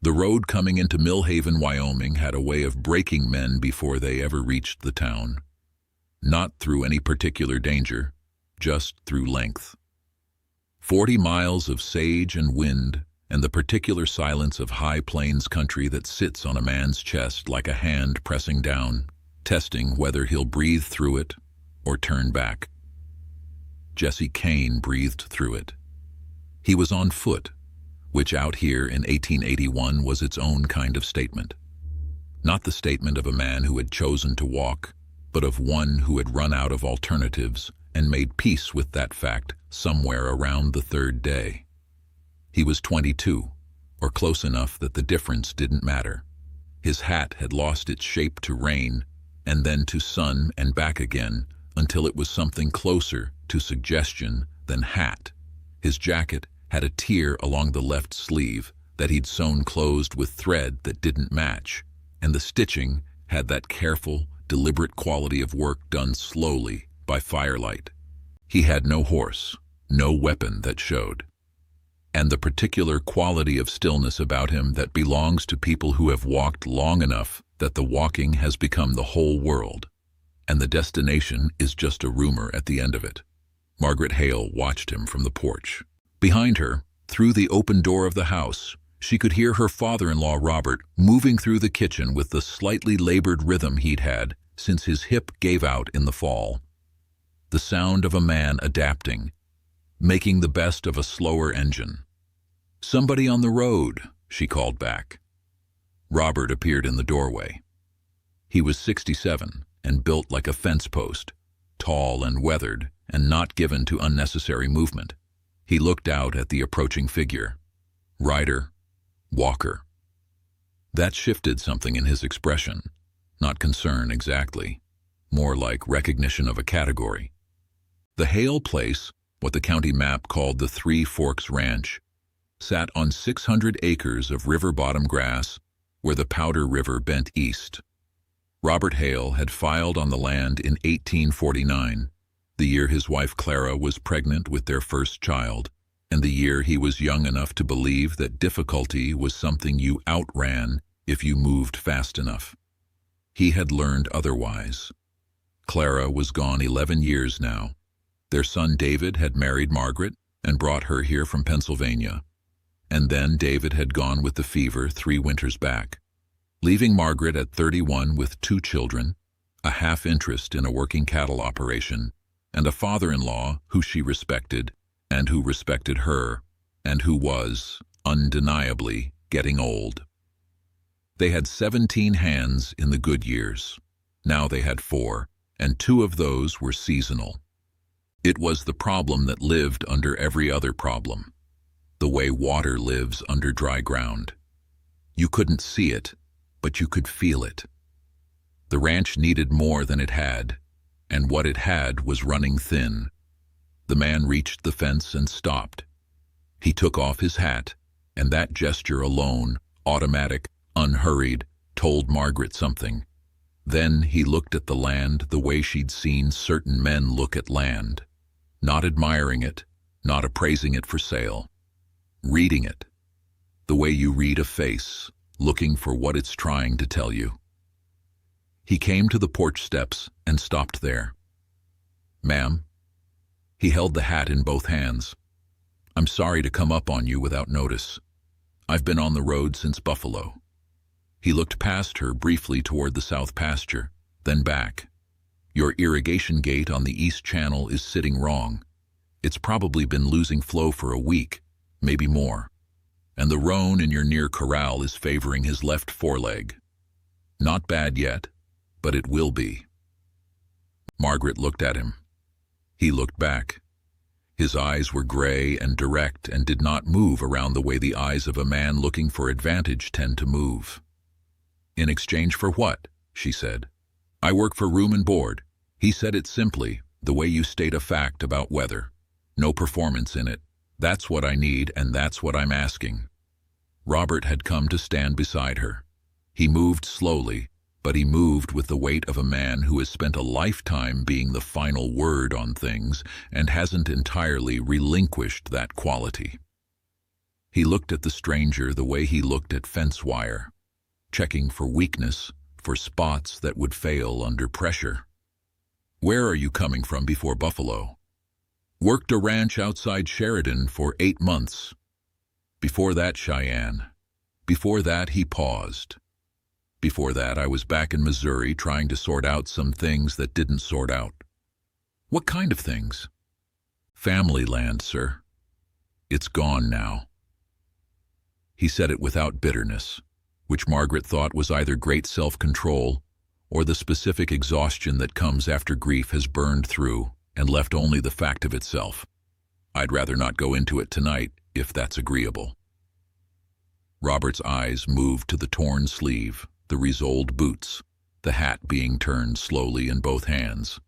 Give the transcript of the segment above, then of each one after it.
The road coming into Millhaven, Wyoming had a way of breaking men before they ever reached the town. Not through any particular danger, just through length. 40 miles of sage and wind, and the particular silence of high plains country that sits on a man's chest like a hand pressing down, testing whether he'll breathe through it or turn back. Jesse Kane breathed through it. He was on foot, which out here in 1881 was its own kind of statement. Not the statement of a man who had chosen to walk, but of one who had run out of alternatives and made peace with that fact somewhere around the third day. He was 22, or close enough that the difference didn't matter. His hat had lost its shape to rain, and then to sun and back again, until it was something closer to suggestion than hat. His jacket had a tear along the left sleeve that he'd sewn closed with thread that didn't match, and the stitching had that careful, deliberate quality of work done slowly by firelight. He had no horse, no weapon that showed. And the particular quality of stillness about him that belongs to people who have walked long enough that the walking has become the whole world, and the destination is just a rumor at the end of it. Margaret Hale watched him from the porch. Behind her, through the open door of the house, she could hear her father-in-law Robert moving through the kitchen with the slightly labored rhythm he'd had since his hip gave out in the fall. The sound of a man adapting, making the best of a slower engine. "Somebody on the road," she called back. Robert appeared in the doorway. He was 67 and built like a fence post, tall and weathered and not given to unnecessary movement. He looked out at the approaching figure. Rider, walker. That shifted something in his expression. Not concern exactly, more like recognition of a category. The Hale place, what the county map called the Three Forks Ranch, sat on 600 acres of river-bottom grass where the Powder River bent east. Robert Hale had filed on the land in 1849, the year his wife Clara was pregnant with their first child, and the year he was young enough to believe that difficulty was something you outran if you moved fast enough. He had learned otherwise. Clara was gone 11 years now. Their son David had married Margaret and brought her here from Pennsylvania. And then David had gone with the fever 3 winters back, leaving Margaret at 31 with 2 children, a half interest in a working cattle operation, and a father-in-law who she respected and who respected her, and who was, undeniably, getting old. They had 17 hands in the good years. Now they had 4, and 2 of those were seasonal. It was the problem that lived under every other problem, the way water lives under dry ground. You couldn't see it, but you could feel it. The ranch needed more than it had, and what it had was running thin. The man reached the fence and stopped. He took off his hat, and that gesture alone, automatic, unhurried, told Margaret something. Then he looked at the land the way she'd seen certain men look at land, not admiring it, not appraising it for sale, reading it, the way you read a face, looking for what it's trying to tell you. He came to the porch steps and stopped there. "Ma'am." He held the hat in both hands. "I'm sorry to come up on you without notice. I've been on the road since Buffalo." He looked past her briefly toward the south pasture, then back. "Your irrigation gate on the east channel is sitting wrong. It's probably been losing flow for a week, maybe more. And the roan in your near corral is favoring his left foreleg. Not bad yet, but it will be." Margaret looked at him. He looked back. His eyes were gray and direct and did not move around the way the eyes of a man looking for advantage tend to move. "In exchange for what?" she said. "I work for room and board." He said it simply, the way you state a fact about weather. No performance in it. "That's what I need, and that's what I'm asking." Robert had come to stand beside her. He moved slowly, but he moved with the weight of a man who has spent a lifetime being the final word on things and hasn't entirely relinquished that quality. He looked at the stranger the way he looked at fence wire, checking for weakness, for spots that would fail under pressure. "Where are you coming from before Buffalo?" "Worked a ranch outside Sheridan for 8 months. Before that, Cheyenne. Before that," he paused. "Before that, I was back in Missouri trying to sort out some things that didn't sort out." "What kind of things?" "Family land, sir. It's gone now." He said it without bitterness, which Margaret thought was either great self-control or the specific exhaustion that comes after grief has burned through and left only the fact of itself. "I'd rather not go into it tonight, if that's agreeable." Robert's eyes moved to the torn sleeve, the resoled boots, the hat being turned slowly in both hands.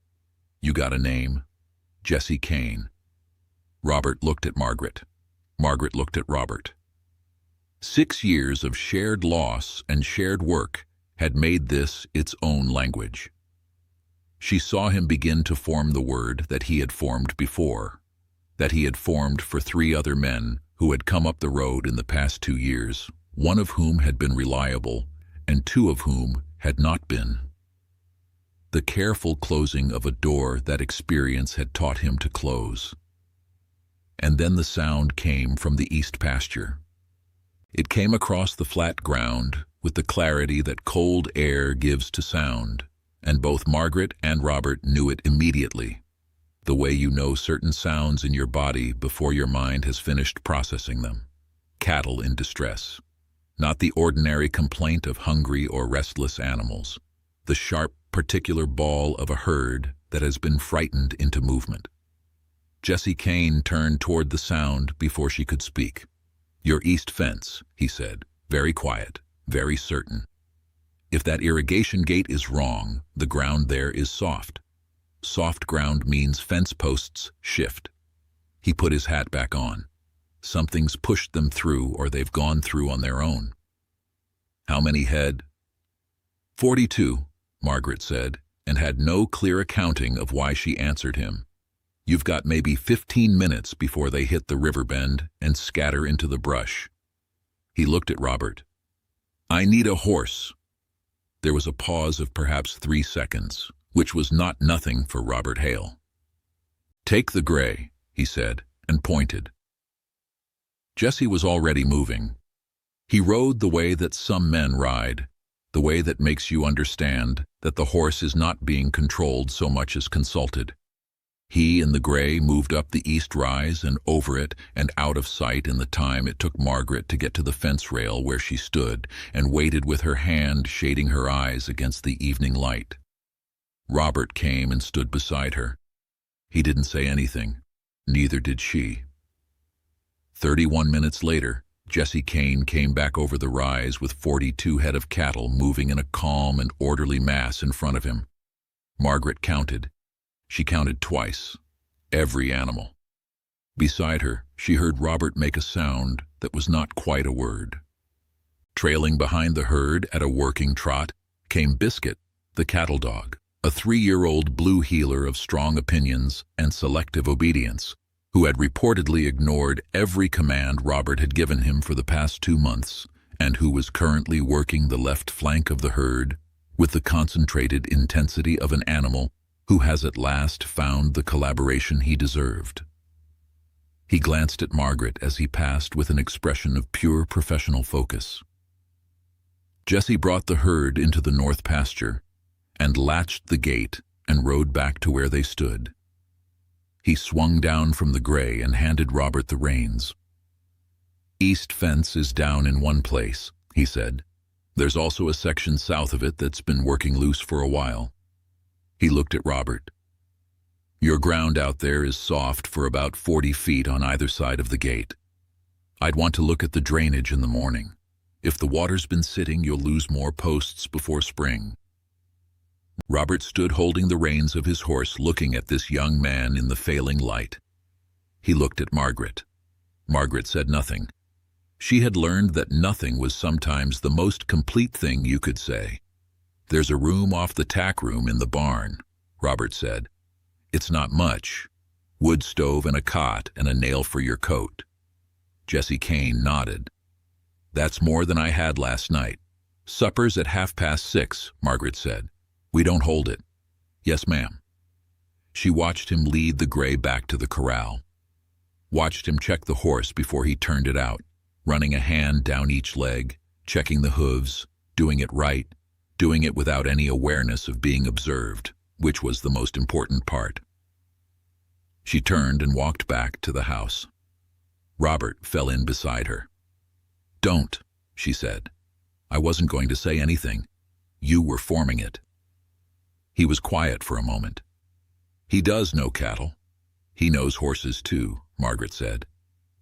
"You got a name?" "Jesse Kane." Robert looked at Margaret. Margaret looked at Robert. 6 years of shared loss and shared work had made this its own language. She saw him begin to form the word that he had formed before, that he had formed for 3 other men who had come up the road in the past 2 years, one of whom had been reliable and 2 of whom had not been. The careful closing of a door that experience had taught him to close. And then the sound came from the east pasture. It came across the flat ground with the clarity that cold air gives to sound, and both Margaret and Robert knew it immediately, the way you know certain sounds in your body before your mind has finished processing them. Cattle in distress. Not the ordinary complaint of hungry or restless animals, the sharp, particular bawl of a herd that has been frightened into movement. Jesse Kane turned toward the sound before she could speak. "Your east fence," he said, very quiet, very certain. "If that irrigation gate is wrong, the ground there is soft. Soft ground means fence posts shift." He put his hat back on. "Something's pushed them through or they've gone through on their own." "How many head?" 42, Margaret said, and had no clear accounting of why she answered him. "You've got maybe 15 minutes before they hit the river bend and scatter into the brush." He looked at Robert. "I need a horse." There was a pause of perhaps 3 seconds, which was not nothing for Robert Hale. "Take the gray," he said, and pointed. Jesse was already moving. He rode the way that some men ride, the way that makes you understand that the horse is not being controlled so much as consulted. He in the gray moved up the east rise and over it and out of sight in the time it took Margaret to get to the fence rail where she stood and waited with her hand shading her eyes against the evening light. Robert came and stood beside her. He didn't say anything. Neither did she. 31 minutes later, Jesse Kane came back over the rise with 42 head of cattle moving in a calm and orderly mass in front of him. Margaret counted. She counted twice. Every animal. Beside her, she heard Robert make a sound that was not quite a word. Trailing behind the herd at a working trot came Biscuit, the cattle dog, a 3-year-old blue heeler of strong opinions and selective obedience, who had reportedly ignored every command Robert had given him for the past 2 months, and who was currently working the left flank of the herd with the concentrated intensity of an animal who has at last found the collaboration he deserved. He glanced at Margaret as he passed with an expression of pure professional focus. Jesse brought the herd into the north pasture and latched the gate and rode back to where they stood. He swung down from the gray and handed Robert the reins. "East fence is down in one place," he said. "There's also a section south of it that's been working loose for a while." He looked at Robert. "Your ground out there is soft for about 40 feet on either side of the gate. I'd want to look at the drainage in the morning. If the water's been sitting, you'll lose more posts before spring." Robert stood holding the reins of his horse, looking at this young man in the failing light. He looked at Margaret. Margaret said nothing. She had learned that nothing was sometimes the most complete thing you could say. "There's a room off the tack room in the barn," Robert said. "It's not much. Wood stove and a cot and a nail for your coat." Jesse Kane nodded. That's more than I had last night. Supper's at 6:30, Margaret said. We don't hold it. Yes, ma'am. She watched him lead the gray back to the corral. Watched him check the horse before he turned it out, running a hand down each leg, checking the hooves, doing it right, doing it without any awareness of being observed, which was the most important part. She turned and walked back to the house. Robert fell in beside her. Don't, she said. I wasn't going to say anything. You were forming it. He was quiet for a moment. He does know cattle. He knows horses too, Margaret said,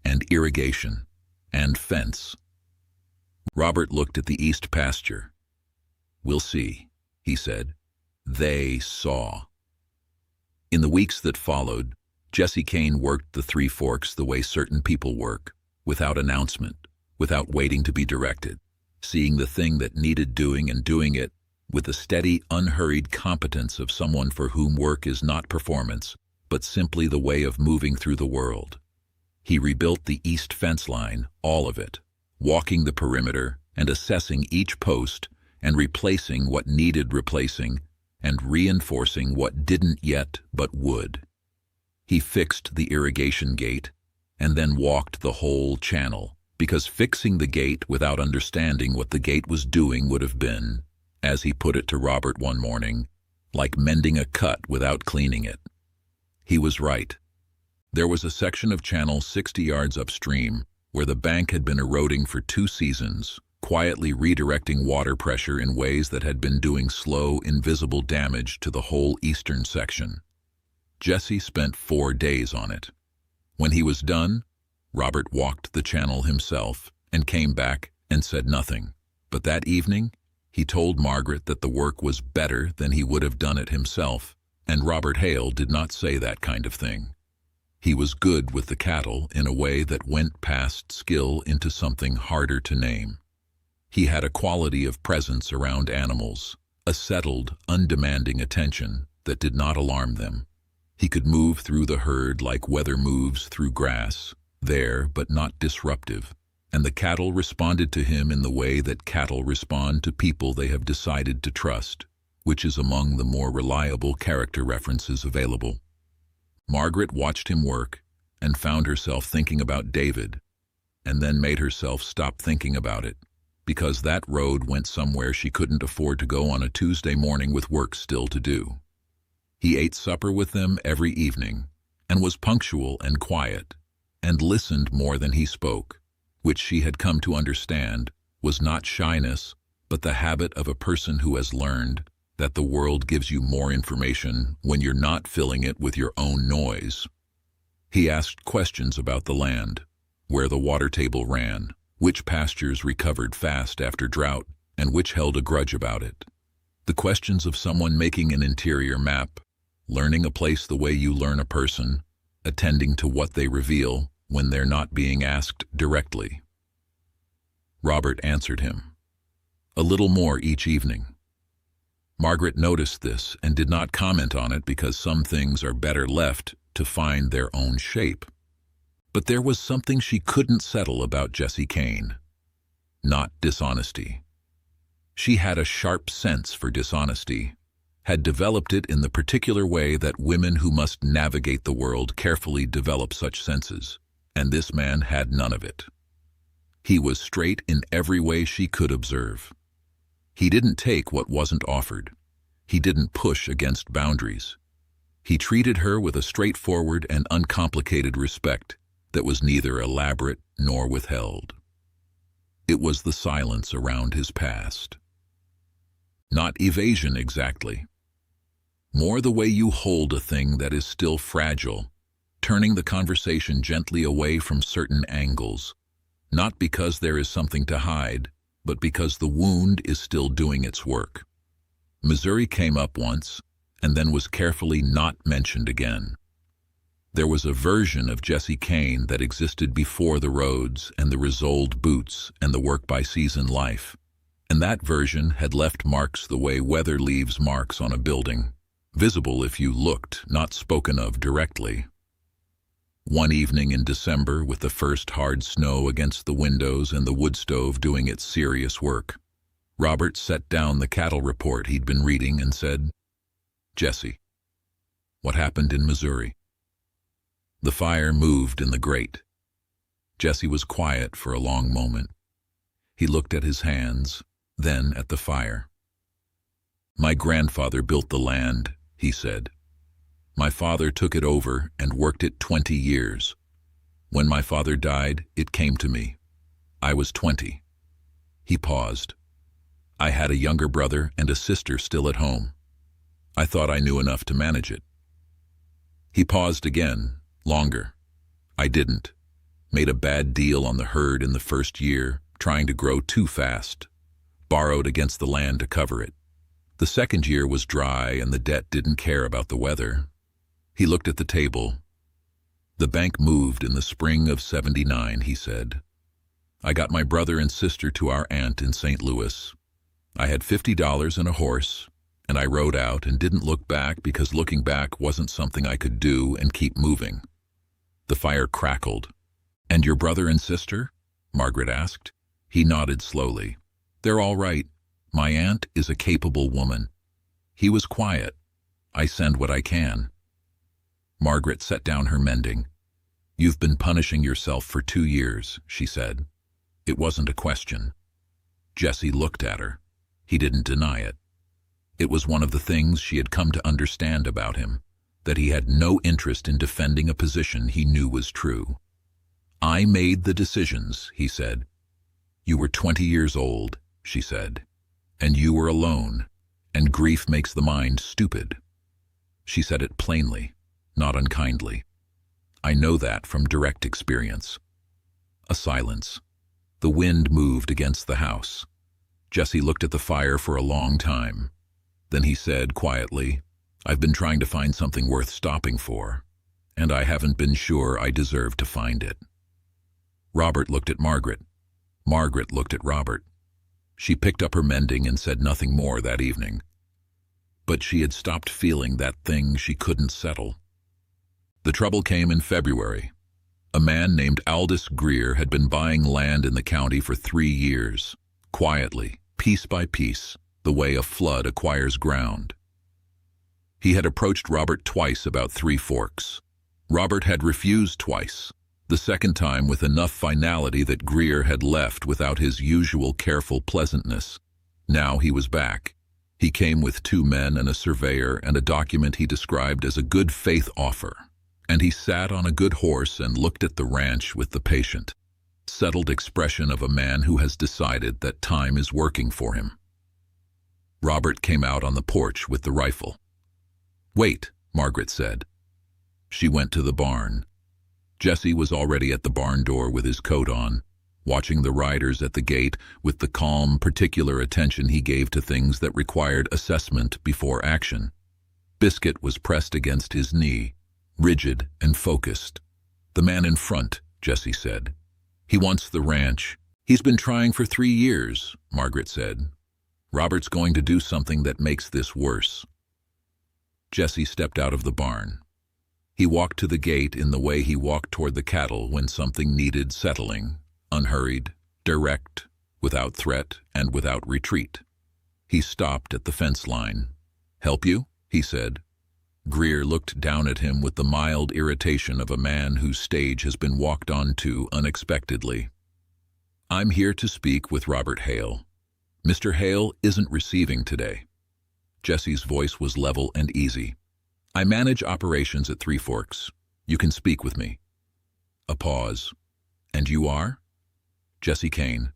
and irrigation, and fence. Robert looked at the east pasture. We'll see, he said. They saw. In the weeks that followed, Jesse Kane worked the Three Forks the way certain people work, without announcement, without waiting to be directed, seeing the thing that needed doing and doing it with the steady, unhurried competence of someone for whom work is not performance, but simply the way of moving through the world. He rebuilt the east fence line, all of it, walking the perimeter and assessing each post and replacing what needed replacing and reinforcing what didn't yet but would. He fixed the irrigation gate and then walked the whole channel, because fixing the gate without understanding what the gate was doing would have been, as he put it to Robert one morning, like mending a cut without cleaning it. He was right. There was a section of channel 60 yards upstream where the bank had been eroding for 2 seasons, quietly redirecting water pressure in ways that had been doing slow, invisible damage to the whole eastern section. Jesse spent 4 days on it. When he was done, Robert walked the channel himself and came back and said nothing. But that evening, he told Margaret that the work was better than he would have done it himself, and Robert Hale did not say that kind of thing. He was good with the cattle in a way that went past skill into something harder to name. He had a quality of presence around animals, a settled, undemanding attention that did not alarm them. He could move through the herd like weather moves through grass, there but not disruptive, and the cattle responded to him in the way that cattle respond to people they have decided to trust, which is among the more reliable character references available. Margaret watched him work and found herself thinking about David, and then made herself stop thinking about it, because that road went somewhere she couldn't afford to go on a Tuesday morning with work still to do. He ate supper with them every evening, and was punctual and quiet, and listened more than he spoke, which she had come to understand was not shyness, but the habit of a person who has learned that the world gives you more information when you're not filling it with your own noise. He asked questions about the land, where the water table ran, which pastures recovered fast after drought, and which held a grudge about it. The questions of someone making an interior map, learning a place the way you learn a person, attending to what they reveal when they're not being asked directly. Robert answered him. A little more each evening. Margaret noticed this and did not comment on it because some things are better left to find their own shape. But there was something she couldn't settle about Jesse Kane. Not dishonesty. She had a sharp sense for dishonesty, had developed it in the particular way that women who must navigate the world carefully develop such senses, and this man had none of it. He was straight in every way she could observe. He didn't take what wasn't offered. He didn't push against boundaries. He treated her with a straightforward and uncomplicated respect that was neither elaborate nor withheld. It was the silence around his past. Not evasion exactly. More the way you hold a thing that is still fragile, turning the conversation gently away from certain angles, not because there is something to hide, but because the wound is still doing its work. Missouri came up once, and then was carefully not mentioned again. There was a version of Jesse Kane that existed before the roads and the Resoled boots and the work-by-season life, and that version had left marks the way weather leaves marks on a building, visible if you looked, not spoken of directly. One evening in December, with the first hard snow against the windows and the wood stove doing its serious work, Robert set down the cattle report he'd been reading and said, "Jesse, what happened in Missouri?" The fire moved in the grate. Jesse was quiet for a long moment. He looked at his hands, then at the fire. "My grandfather built the land," he said. "My father took it over and worked it 20 years. When my father died, it came to me. I was 20. He paused. "I had a younger brother and a sister still at home. I thought I knew enough to manage it." He paused again, longer. "I didn't. Made a bad deal on the herd in the first year, trying to grow too fast. Borrowed against the land to cover it. The second year was dry and the debt didn't care about the weather." He looked at the table. "The bank moved in the spring of '79, he said. "I got my brother and sister to our aunt in St. Louis. I had $50 and a horse, and I rode out and didn't look back because looking back wasn't something I could do and keep moving." The fire crackled. "And your brother and sister?" Margaret asked. He nodded slowly. "They're all right. My aunt is a capable woman." He was quiet. "I send what I can." Margaret set down her mending. "You've been punishing yourself for 2 years, she said. It wasn't a question. Jesse looked at her. He didn't deny it. It was one of the things she had come to understand about him, that he had no interest in defending a position he knew was true. "I made the decisions," he said. "You were 20 years old, she said, "and you were alone, and grief makes the mind stupid." She said it plainly, not unkindly. "I know that from direct experience." A silence. The wind moved against the house. Jesse looked at the fire for a long time. Then he said quietly, "I've been trying to find something worth stopping for, and I haven't been sure I deserve to find it." Robert looked at Margaret. Margaret looked at Robert. She picked up her mending and said nothing more that evening. But she had stopped feeling that thing she couldn't settle. The trouble came in February. A man named Aldous Greer had been buying land in the county for 3 years, quietly, piece by piece, the way a flood acquires ground. He had approached Robert twice about Three Forks. Robert had refused twice, the second time with enough finality that Greer had left without his usual careful pleasantness. Now he was back. He came with 2 men and a surveyor and a document he described as a good faith offer. And he sat on a good horse and looked at the ranch with the patient, settled expression of a man who has decided that time is working for him. Robert came out on the porch with the rifle. "Wait," Margaret said. She went to the barn. Jesse was already at the barn door with his coat on, watching the riders at the gate with the calm, particular attention he gave to things that required assessment before action. Biscuit was pressed against his knee, rigid and focused. "The man in front," Jesse said. "He wants the ranch. He's been trying for 3 years, Margaret said. "Robert's going to do something that makes this worse." Jesse stepped out of the barn. He walked to the gate in the way he walked toward the cattle when something needed settling, unhurried, direct, without threat and without retreat. He stopped at the fence line. "Help you?" he said. Greer looked down at him with the mild irritation of a man whose stage has been walked onto unexpectedly. "I'm here to speak with Robert Hale. Mr. Hale isn't receiving today." Jesse's voice was level and easy. "I manage operations at Three Forks. You can speak with me." A pause. "And you are?" "Jesse Kane.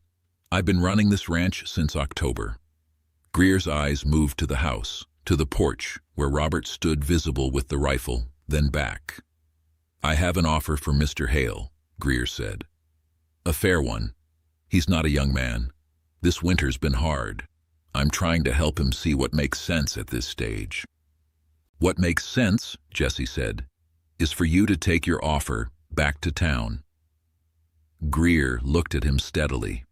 I've been running this ranch since October." Greer's eyes moved to the house, to the porch, where Robert stood visible with the rifle, then back. "I have an offer for Mr. Hale," Greer said. "A fair one. He's not a young man. This winter's been hard. I'm trying to help him see what makes sense at this stage." "What makes sense," Jesse said, "is for you to take your offer back to town." Greer looked at him steadily.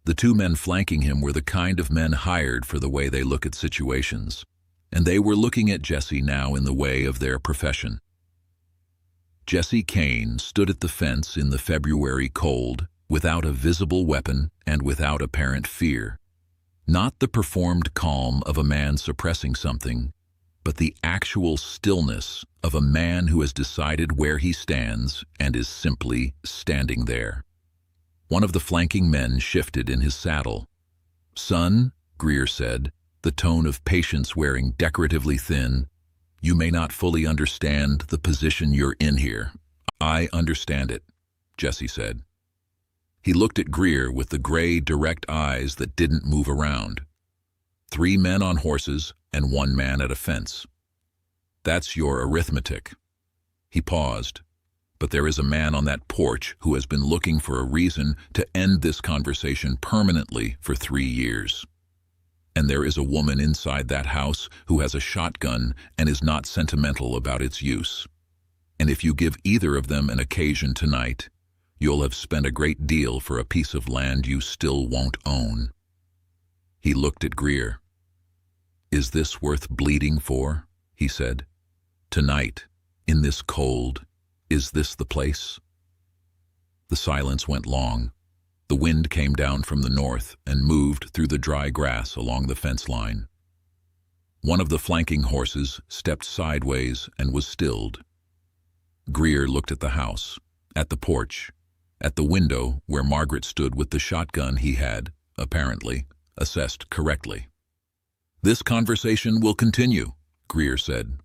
The 2 men flanking him were the kind of men hired for the way they look at situations, and they were looking at Jesse now in the way of their profession. Jesse Kane stood at the fence in the February cold, without a visible weapon and without apparent fear. Not the performed calm of a man suppressing something, but the actual stillness of a man who has decided where he stands and is simply standing there. One of the flanking men shifted in his saddle. "Son," Greer said, the tone of patience wearing decoratively thin, "you may not fully understand the position you're in here." "I understand it," Jesse said. He looked at Greer with the gray, direct eyes that didn't move around. 3 men on horses and 1 man at a fence. "That's your arithmetic." He paused. "But there is a man on that porch who has been looking for a reason to end this conversation permanently for 3 years. And there is a woman inside that house who has a shotgun and is not sentimental about its use. And if you give either of them an occasion tonight, you'll have spent a great deal for a piece of land you still won't own." He looked at Greer. "Is this worth bleeding for?" he said. "Tonight, in this cold, is this the place?" The silence went long. The wind came down from the north and moved through the dry grass along the fence line. One of the flanking horses stepped sideways and was stilled. Greer looked at the house, at the porch, at the window where Margaret stood with the shotgun he had, apparently, assessed correctly. "This conversation will continue," Greer said.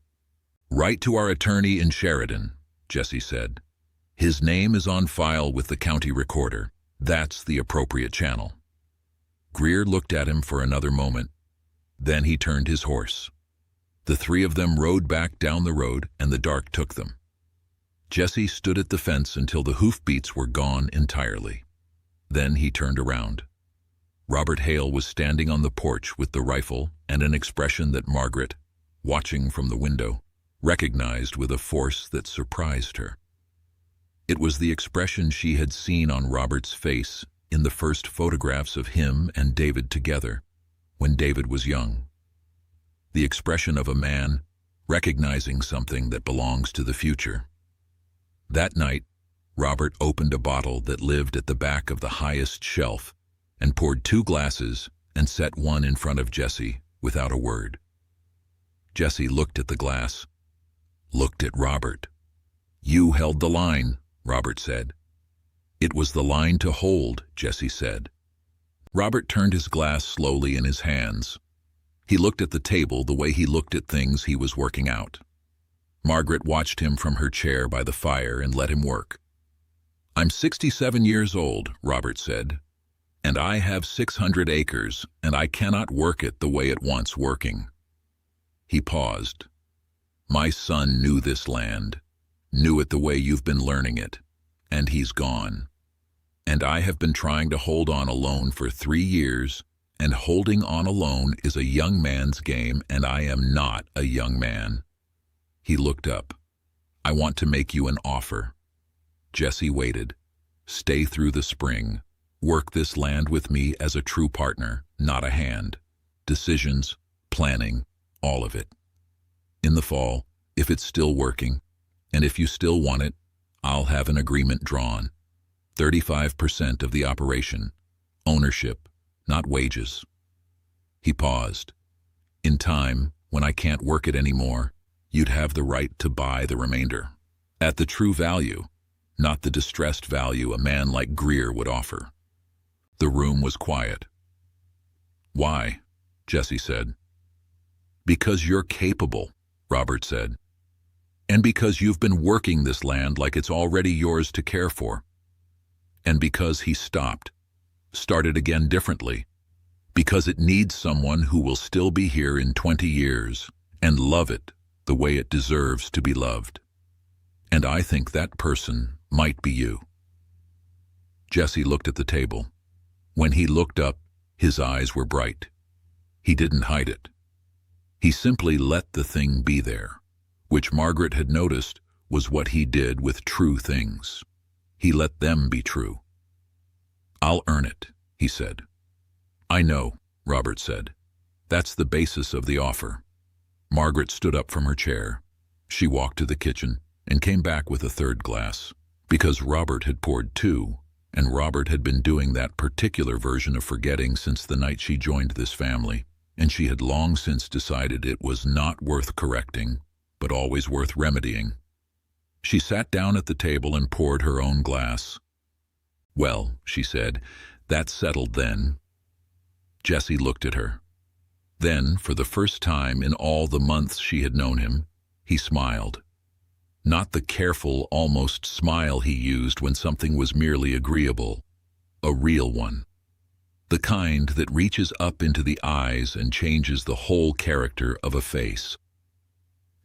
"Write to our attorney in Sheridan," Jesse said. "His name is on file with the county recorder. That's the appropriate channel." Greer looked at him for another moment. Then he turned his horse. The 3 of them rode back down the road, and the dark took them. Jesse stood at the fence until the hoofbeats were gone entirely. Then he turned around. Robert Hale was standing on the porch with the rifle and an expression that Margaret, watching from the window, recognized with a force that surprised her. It was the expression she had seen on Robert's face in the first photographs of him and David together, when David was young. The expression of a man recognizing something that belongs to the future. That night, Robert opened a bottle that lived at the back of the highest shelf and poured 2 glasses and set one in front of Jesse without a word. Jesse looked at the glass, looked at Robert. "You held the line," Robert said. "It was the line to hold," Jesse said. Robert turned his glass slowly in his hands. He looked at the table the way he looked at things he was working out. Margaret watched him from her chair by the fire and let him work. "I'm 67 years old," Robert said, "and I have 600 acres, and I cannot work it the way it wants working." He paused. "My son knew this land, knew it the way you've been learning it, and he's gone. And I have been trying to hold on alone for 3 years, and holding on alone is a young man's game, and I am not a young man." He looked up. "I want to make you an offer." Jesse waited. "Stay through the spring. Work this land with me as a true partner, not a hand. Decisions, planning, all of it. In the fall, if it's still working, and if you still want it, I'll have an agreement drawn. 35% of the operation. Ownership, not wages." He paused. "In time, when I can't work it anymore, you'd have the right to buy the remainder. At the true value, not the distressed value a man like Greer would offer." The room was quiet. "Why?" Jesse said. "Because you're capable," Robert said. "And because you've been working this land like it's already yours to care for. And because he stopped, started again differently. Because it needs someone who will still be here in 20 years and love it the way it deserves to be loved. And I think that person might be you." Jesse looked at the table. When he looked up, his eyes were bright. He didn't hide it. He simply let the thing be there, which Margaret had noticed was what he did with true things. He let them be true. "I'll earn it," he said. "I know," Robert said. "That's the basis of the offer." Margaret stood up from her chair. She walked to the kitchen and came back with a third glass, because Robert had poured two, and Robert had been doing that particular version of forgetting since the night she joined this family, and she had long since decided it was not worth correcting, but always worth remedying. She sat down at the table and poured her own glass. "Well," she said, "that's settled then." Jesse looked at her. Then, for the first time in all the months she had known him, he smiled. Not the careful, almost smile he used when something was merely agreeable. A real one. The kind that reaches up into the eyes and changes the whole character of a face.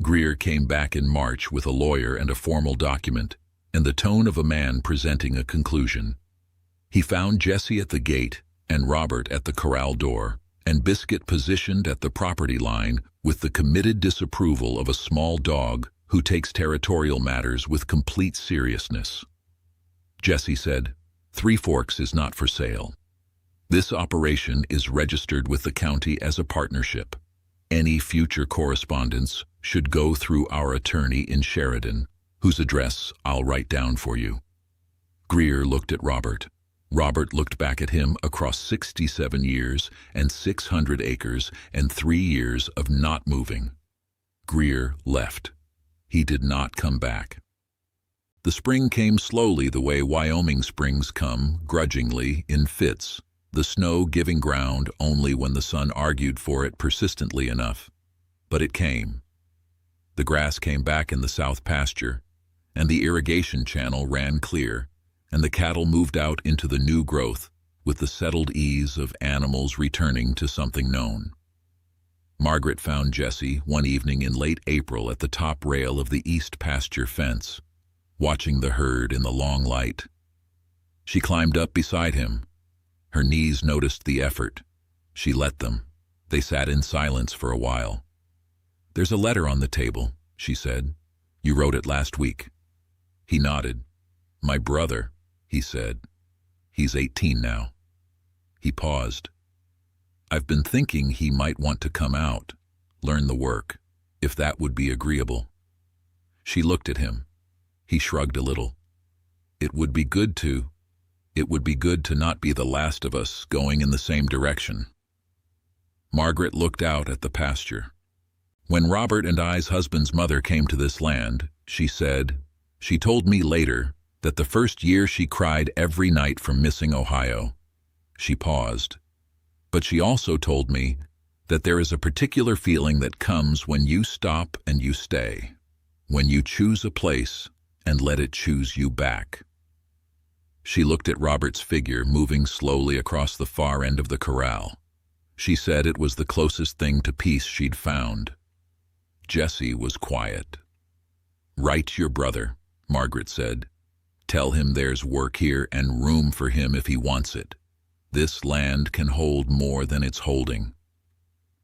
Greer came back in March with a lawyer and a formal document, and the tone of a man presenting a conclusion. He found Jesse at the gate and Robert at the corral door, and Biscuit positioned at the property line with the committed disapproval of a small dog who takes territorial matters with complete seriousness. Jesse said, "Three Forks is not for sale. This operation is registered with the county as a partnership. Any future correspondence should go through our attorney in Sheridan, whose address I'll write down for you." Greer looked at Robert. Robert looked back at him across 67 years and 600 acres and 3 years of not moving. Greer left. He did not come back. The spring came slowly the way Wyoming springs come, grudgingly, in fits, the snow giving ground only when the sun argued for it persistently enough. But it came. The grass came back in the south pasture, and the irrigation channel ran clear, and the cattle moved out into the new growth with the settled ease of animals returning to something known. Margaret found Jesse one evening in late April at the top rail of the east pasture fence, watching the herd in the long light. She climbed up beside him. Her knees noticed the effort. She let them. They sat in silence for a while. "There's a letter on the table," she said. "You wrote it last week." He nodded. "My brother," he said. "He's 18 now." He paused. "I've been thinking he might want to come out, learn the work, if that would be agreeable." She looked at him. He shrugged a little. It would be good to not be the last of us going in the same direction." Margaret looked out at the pasture. "When Robert and I's husband's mother came to this land," she said, "she told me later that the first year she cried every night from missing Ohio." She paused. "But she also told me that there is a particular feeling that comes when you stop and you stay, when you choose a place and let it choose you back." She looked at Robert's figure moving slowly across the far end of the corral. She said it was the closest thing to peace she'd found. Jesse was quiet. "Write your brother," Margaret said. "Tell him there's work here and room for him if he wants it. This land can hold more than it's holding."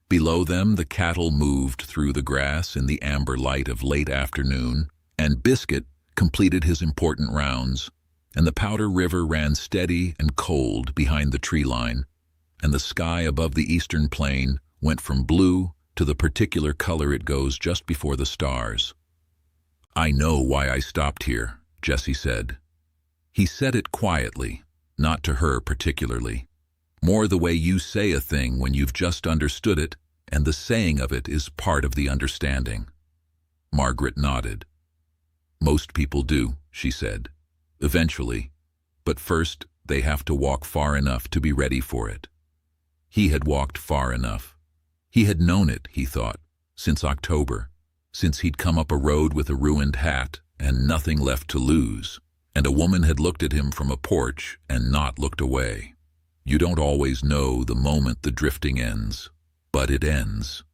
Below them, the cattle moved through the grass in the amber light of late afternoon, and Biscuit completed his important rounds, and the Powder River ran steady and cold behind the tree line, and the sky above the eastern plain went from blue to the particular color it goes just before the stars. "I know why I stopped here," Jesse said. He said it quietly, not to her particularly. More the way you say a thing when you've just understood it, and the saying of it is part of the understanding. Margaret nodded. "Most people do," she said. "Eventually. But first, they have to walk far enough to be ready for it." He had walked far enough. He had known it, he thought, since October, since he'd come up a road with a ruined hat and nothing left to lose, and a woman had looked at him from a porch and not looked away. You don't always know the moment the drifting ends, but it ends.